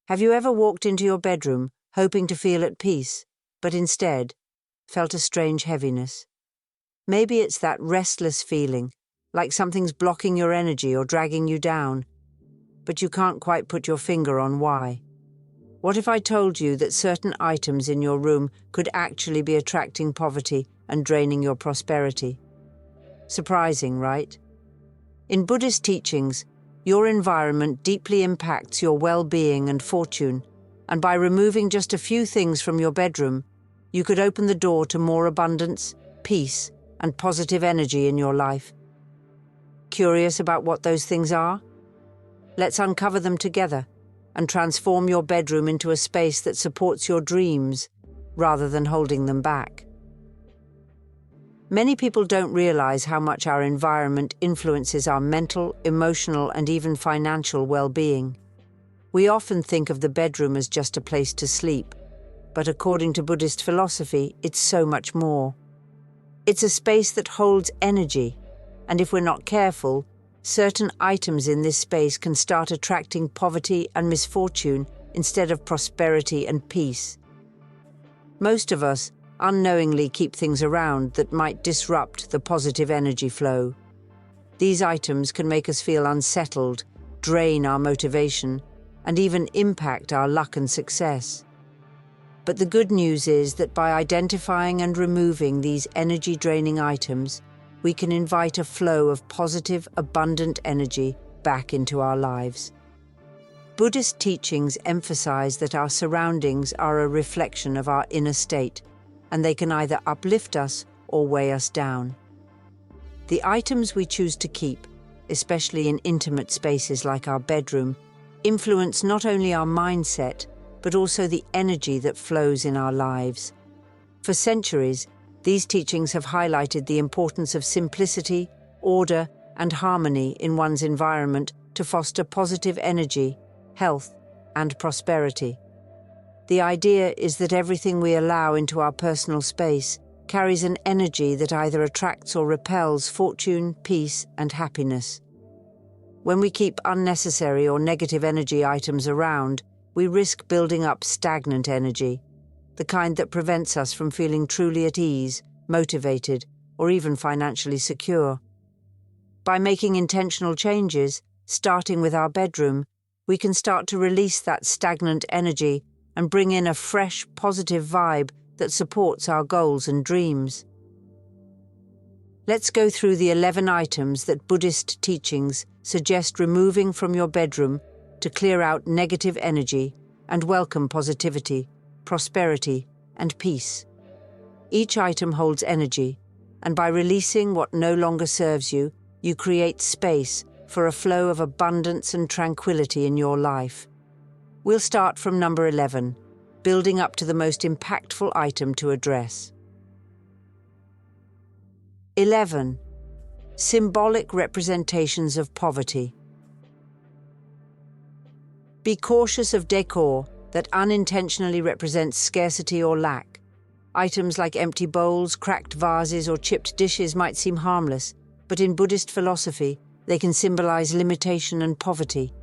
Have you ever walked into your bedroom hoping to feel at peace, but instead felt a strange heaviness? Maybe it's that restless feeling, like something's blocking your energy or dragging you down, but you can't quite put your finger on why. What if I told you that certain items in your room could actually be attracting poverty and draining your prosperity? Surprising, right? In Buddhist teachings, your environment deeply impacts your well-being and fortune, and by removing just a few things from your bedroom, you could open the door to more abundance, peace, and positive energy in your life. Curious about what those things are? Let's uncover them together and transform your bedroom into a space that supports your dreams rather than holding them back. Many people don't realize how much our environment influences our mental, emotional, and even financial well-being. We often think of the bedroom as just a place to sleep, but according to Buddhist philosophy, it's so much more. It's a space that holds energy, and if we're not careful, certain items in this space can start attracting poverty and misfortune instead of prosperity and peace. Most of us unknowingly keep things around that might disrupt the positive energy flow. These items can make us feel unsettled, drain our motivation, and even impact our luck and success. But the good news is that by identifying and removing these energy-draining items, we can invite a flow of positive, abundant energy back into our lives. Buddhist teachings emphasize that our surroundings are a reflection of our inner state, and they can either uplift us or weigh us down. The items we choose to keep, especially in intimate spaces like our bedroom, influence not only our mindset, but also the energy that flows in our lives. For centuries, these teachings have highlighted the importance of simplicity, order, and harmony in one's environment to foster positive energy, health, and prosperity. The idea is that everything we allow into our personal space carries an energy that either attracts or repels fortune, peace, and happiness. When we keep unnecessary or negative energy items around, we risk building up stagnant energy, the kind that prevents us from feeling truly at ease, motivated, or even financially secure. By making intentional changes, starting with our bedroom, we can start to release that stagnant energy and bring in a fresh, positive vibe that supports our goals and dreams. Let's go through the 11 items that Buddhist teachings suggest removing from your bedroom to clear out negative energy and welcome positivity, prosperity, and peace. Each item holds energy, and by releasing what no longer serves you, you create space for a flow of abundance and tranquility in your life. We'll start from number 11, building up to the most impactful item to address. 11. Symbolic representations of poverty. Be cautious of décor that unintentionally represents scarcity or lack. Items like empty bowls, cracked vases, or chipped dishes might seem harmless, but in Buddhist philosophy, they can symbolize limitation and poverty.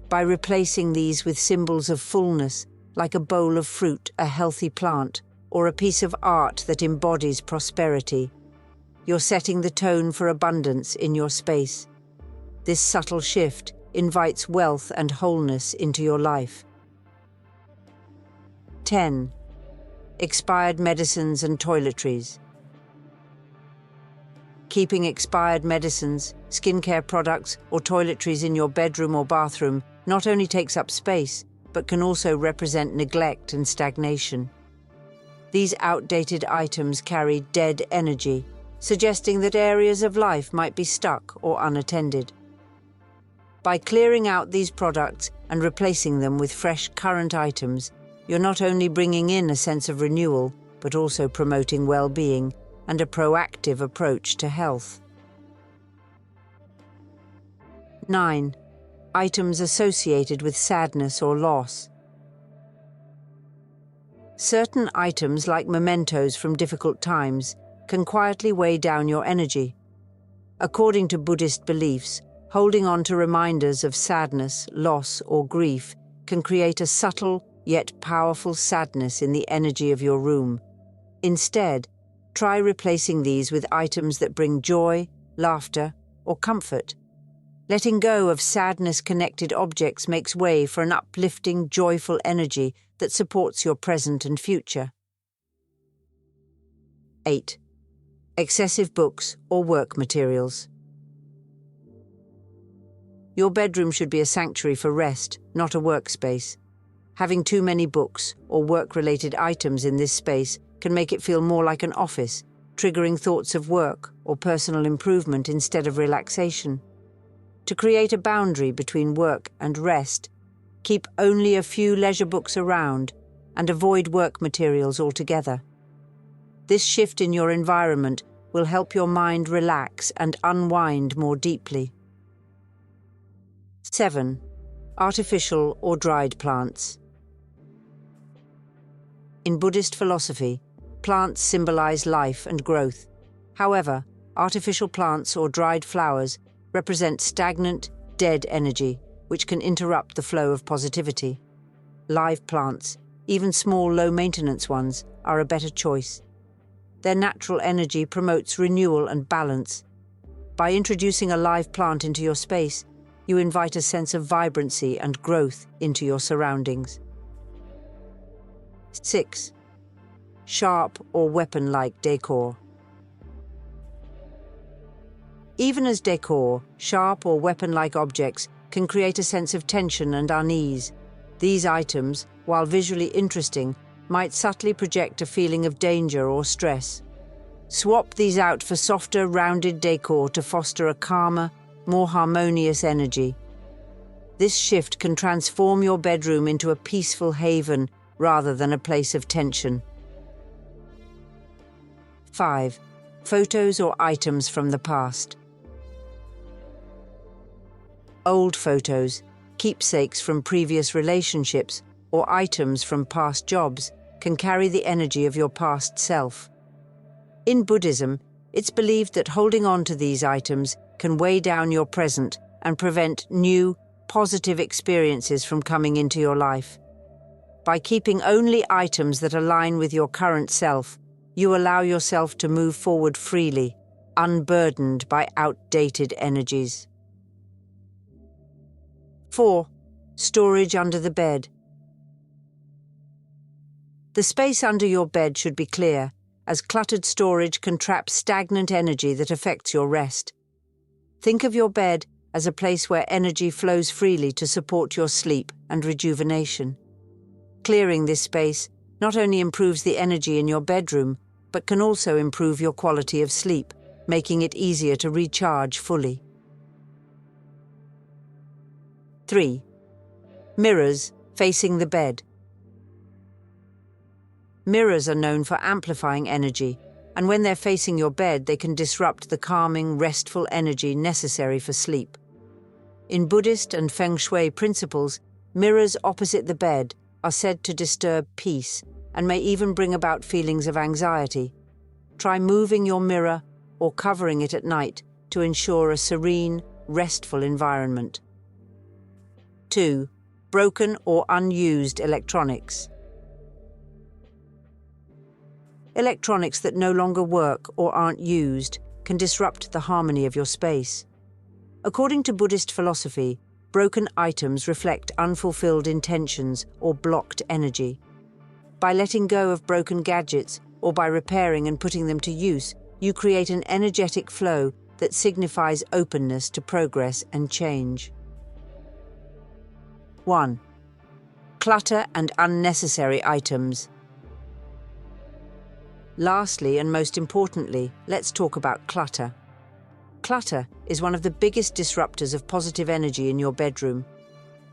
By replacing these with symbols of fullness, like a bowl of fruit, a healthy plant, or a piece of art that embodies prosperity, you're setting the tone for abundance in your space. This subtle shift invites wealth and wholeness into your life. 10. Expired medicines and toiletries. Keeping expired medicines, skincare products, or toiletries in your bedroom or bathroom not only takes up space, but can also represent neglect and stagnation. These outdated items carry dead energy, suggesting that areas of life might be stuck or unattended. By clearing out these products and replacing them with fresh current items, you're not only bringing in a sense of renewal, but also promoting well-being and a proactive approach to health. 9. Items associated with sadness or loss. Certain items, like mementos from difficult times, can quietly weigh down your energy. According to Buddhist beliefs, holding on to reminders of sadness, loss, or grief can create a subtle yet powerful sadness in the energy of your room. Instead, try replacing these with items that bring joy, laughter, or comfort. Letting go of sadness-connected objects makes way for an uplifting, joyful energy that supports your present and future. 8. Excessive books or work materials. Your bedroom should be a sanctuary for rest, not a workspace. Having too many books or work-related items in this space can make it feel more like an office, triggering thoughts of work or personal improvement instead of relaxation. To create a boundary between work and rest, keep only a few leisure books around and avoid work materials altogether. This shift in your environment will help your mind relax and unwind more deeply. 7. Artificial or dried plants. In Buddhist philosophy, plants symbolize life and growth. However, artificial plants or dried flowers represent stagnant, dead energy, which can interrupt the flow of positivity. Live plants, even small, low-maintenance ones, are a better choice. Their natural energy promotes renewal and balance. By introducing a live plant into your space, you invite a sense of vibrancy and growth into your surroundings. 6. Sharp or weapon-like decor. Even as decor, sharp or weapon-like objects can create a sense of tension and unease. These items, while visually interesting, might subtly project a feeling of danger or stress. Swap these out for softer, rounded decor to foster a calmer, more harmonious energy. This shift can transform your bedroom into a peaceful haven rather than a place of tension. 5. Photos or items from the past. Old photos, keepsakes from previous relationships, or items from past jobs can carry the energy of your past self. In Buddhism, it's believed that holding on to these items can weigh down your present and prevent new, positive experiences from coming into your life. By keeping only items that align with your current self, you allow yourself to move forward freely, unburdened by outdated energies. 4. Storage under the bed. The space under your bed should be clear, as cluttered storage can trap stagnant energy that affects your rest. Think of your bed as a place where energy flows freely to support your sleep and rejuvenation. Clearing this space not only improves the energy in your bedroom, but can also improve your quality of sleep, making it easier to recharge fully. 3. Mirrors facing the bed. Mirrors are known for amplifying energy, and when they're facing your bed, they can disrupt the calming, restful energy necessary for sleep. In Buddhist and Feng Shui principles, mirrors opposite the bed are said to disturb peace and may even bring about feelings of anxiety. Try moving your mirror or covering it at night to ensure a serene, restful environment. 2. Broken or unused electronics. Electronics that no longer work or aren't used can disrupt the harmony of your space. According to Buddhist philosophy, broken items reflect unfulfilled intentions or blocked energy. By letting go of broken gadgets or by repairing and putting them to use, you create an energetic flow that signifies openness to progress and change. 1. Clutter and unnecessary items. Lastly, and most importantly, let's talk about clutter. Clutter is one of the biggest disruptors of positive energy in your bedroom.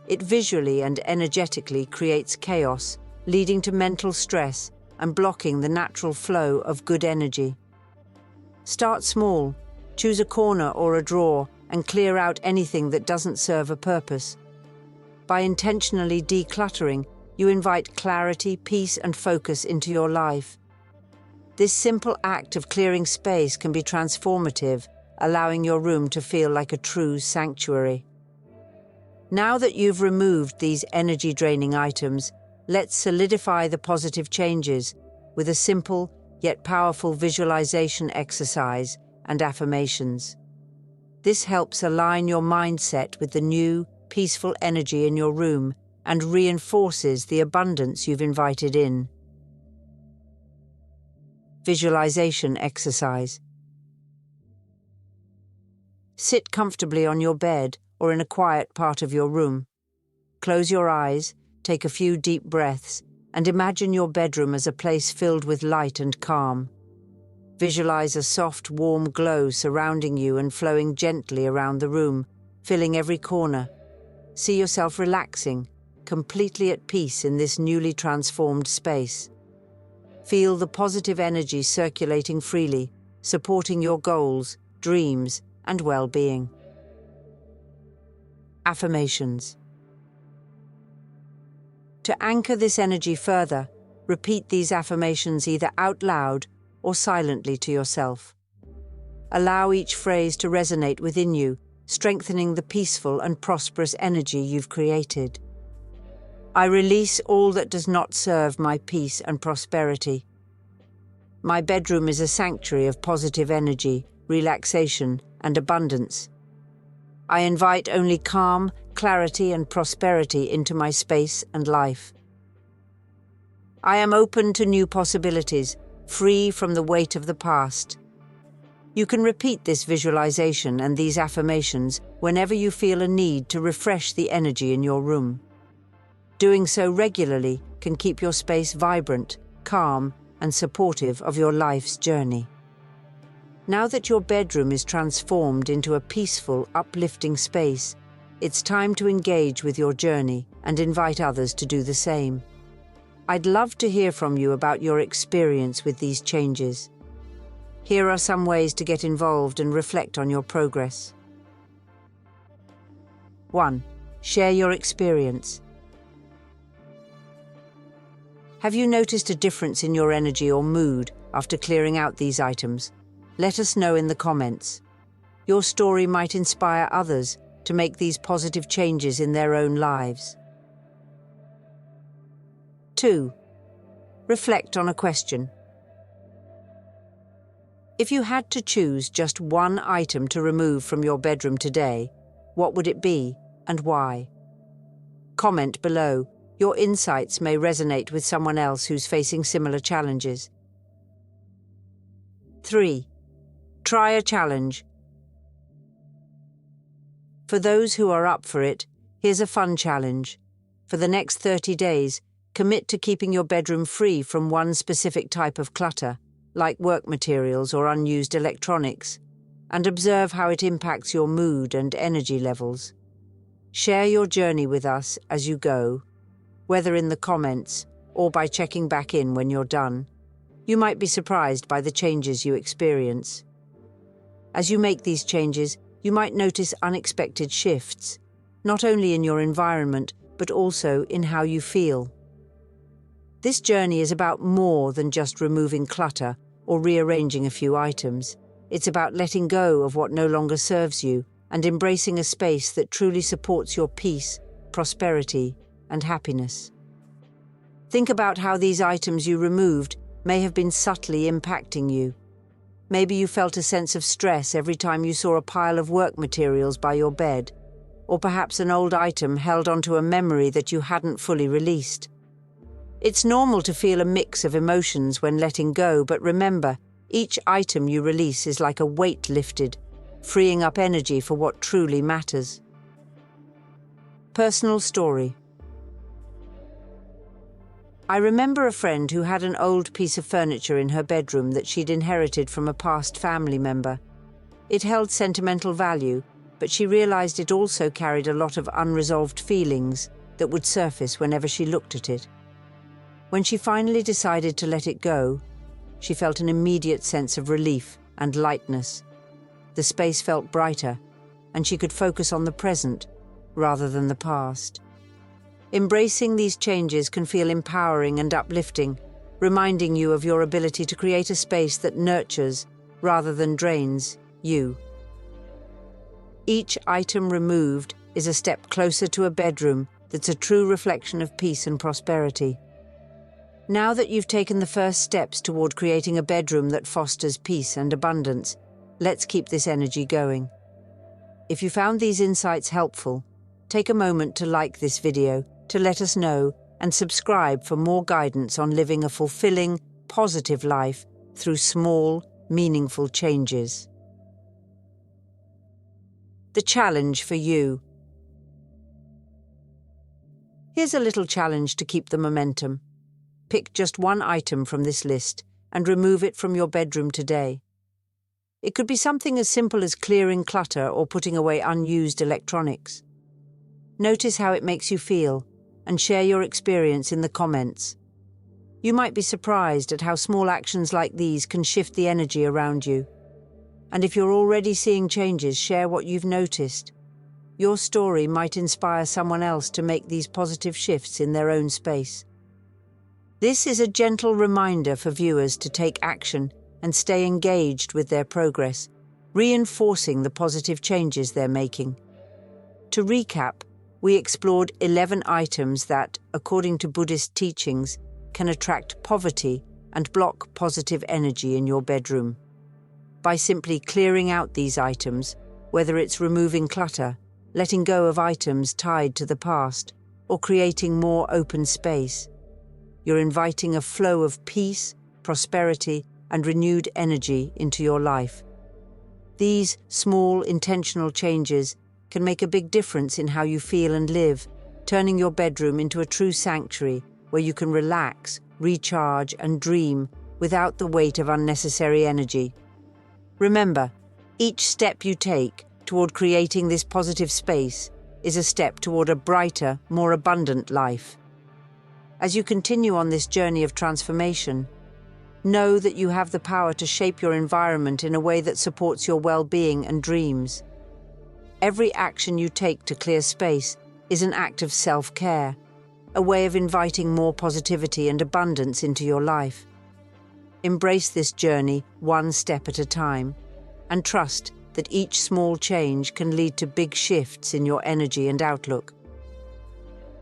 It visually and energetically creates chaos, leading to mental stress and blocking the natural flow of good energy. Start small, choose a corner or a drawer, and clear out anything that doesn't serve a purpose. By intentionally decluttering, you invite clarity, peace, and focus into your life. This simple act of clearing space can be transformative, allowing your room to feel like a true sanctuary. Now that you've removed these energy-draining items, let's solidify the positive changes with a simple yet powerful visualization exercise and affirmations. This helps align your mindset with the new, peaceful energy in your room and reinforces the abundance you've invited in. Visualization exercise. Sit comfortably on your bed or in a quiet part of your room. Close your eyes, take a few deep breaths, and imagine your bedroom as a place filled with light and calm. Visualize a soft, warm glow surrounding you and flowing gently around the room, filling every corner. See yourself relaxing, completely at peace in this newly transformed space. Feel the positive energy circulating freely, supporting your goals, dreams, and well-being. Affirmations. To anchor this energy further, repeat these affirmations either out loud or silently to yourself. Allow each phrase to resonate within you, strengthening the peaceful and prosperous energy you've created. I release all that does not serve my peace and prosperity. My bedroom is a sanctuary of positive energy, relaxation, and abundance. I invite only calm, clarity, and prosperity into my space and life. I am open to new possibilities, free from the weight of the past. You can repeat this visualization and these affirmations whenever you feel a need to refresh the energy in your room. Doing so regularly can keep your space vibrant, calm, and supportive of your life's journey. Now that your bedroom is transformed into a peaceful, uplifting space, it's time to engage with your journey and invite others to do the same. I'd love to hear from you about your experience with these changes. Here are some ways to get involved and reflect on your progress. 1. Share your experience. Have you noticed a difference in your energy or mood after clearing out these items? Let us know in the comments. Your story might inspire others to make these positive changes in their own lives. 2. Reflect on a question. If you had to choose just one item to remove from your bedroom today, what would it be and why? Comment below. Your insights may resonate with someone else who's facing similar challenges. 3. Try a challenge. For those who are up for it, here's a fun challenge. For the next 30 days, commit to keeping your bedroom free from one specific type of clutter, like work materials or unused electronics, and observe how it impacts your mood and energy levels. Share your journey with us as you go, whether in the comments or by checking back in when you're done. You might be surprised by the changes you experience. As you make these changes, you might notice unexpected shifts, not only in your environment, but also in how you feel. This journey is about more than just removing clutter or rearranging a few items. It's about letting go of what no longer serves you and embracing a space that truly supports your peace, prosperity, and happiness. Think about how these items you removed may have been subtly impacting you. Maybe you felt a sense of stress every time you saw a pile of work materials by your bed, or perhaps an old item held onto a memory that you hadn't fully released. It's normal to feel a mix of emotions when letting go, but remember, each item you release is like a weight lifted, freeing up energy for what truly matters. Personal story. I remember a friend who had an old piece of furniture in her bedroom that she'd inherited from a past family member. It held sentimental value, but she realized it also carried a lot of unresolved feelings that would surface whenever she looked at it. When she finally decided to let it go, she felt an immediate sense of relief and lightness. The space felt brighter, and she could focus on the present rather than the past. Embracing these changes can feel empowering and uplifting, reminding you of your ability to create a space that nurtures rather than drains you. Each item removed is a step closer to a bedroom that's a true reflection of peace and prosperity. Now that you've taken the first steps toward creating a bedroom that fosters peace and abundance, let's keep this energy going. If you found these insights helpful, take a moment to like this video, to let us know, and subscribe for more guidance on living a fulfilling, positive life through small, meaningful changes. The challenge for you. Here's a little challenge to keep the momentum. Pick just one item from this list and remove it from your bedroom today. It could be something as simple as clearing clutter or putting away unused electronics. Notice how it makes you feel and share your experience in the comments. You might be surprised at how small actions like these can shift the energy around you. And if you're already seeing changes, share what you've noticed. Your story might inspire someone else to make these positive shifts in their own space. This is a gentle reminder for viewers to take action and stay engaged with their progress, reinforcing the positive changes they're making. To recap, we explored 11 items that, according to Buddhist teachings, can attract poverty and block positive energy in your bedroom. By simply clearing out these items, whether it's removing clutter, letting go of items tied to the past, or creating more open space, you're inviting a flow of peace, prosperity, and renewed energy into your life. These small, intentional changes can make a big difference in how you feel and live, turning your bedroom into a true sanctuary where you can relax, recharge, and dream without the weight of unnecessary energy. Remember, each step you take toward creating this positive space is a step toward a brighter, more abundant life. As you continue on this journey of transformation, know that you have the power to shape your environment in a way that supports your well-being and dreams. Every action you take to clear space is an act of self-care, a way of inviting more positivity and abundance into your life. Embrace this journey one step at a time, and trust that each small change can lead to big shifts in your energy and outlook.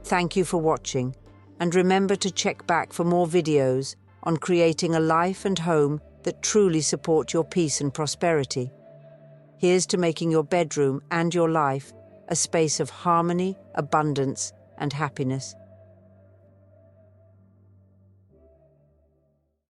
Thank you for watching, and remember to check back for more videos on creating a life and home that truly support your peace and prosperity. Here's to making your bedroom and your life a space of harmony, abundance, and happiness.